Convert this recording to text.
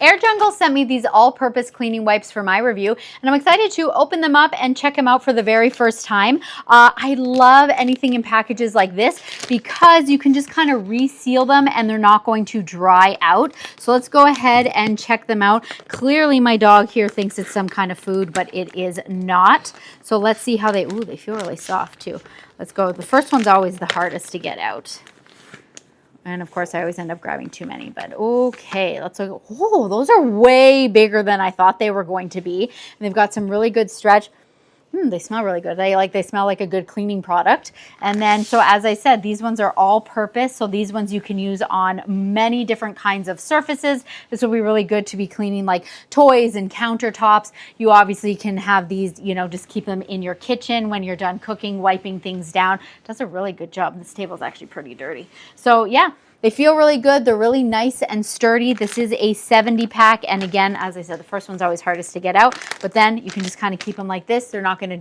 Air Jungle sent me these all-purpose cleaning wipes for my review, and I'm excited to open them up and check them out for the very first time. I love anything in packages like this because you can just kind of reseal them and they're not going to dry out. So let's go ahead and check them out. Clearly my dog here thinks it's some kind of food, but it is not. So let's see how they feel really soft too. Let's go. The first one's always the hardest to get out. And of course, I always end up grabbing too many, but okay, let's look. Oh, those are way bigger than I thought they were going to be. And they've got some really good stretch. They smell really good. They smell like a good cleaning product. And then, so as I said, these ones are all purpose. So these ones you can use on many different kinds of surfaces. This will be really good to be cleaning like toys and countertops. You obviously can have these, you know, just keep them in your kitchen when you're done cooking, wiping things down. It does a really good job. This table is actually pretty dirty. So yeah. They feel really good. They're really nice and sturdy. This is a 70 pack. And again, as I said, the first one's always hardest to get out, but then you can just kind of keep them like this. They're not going to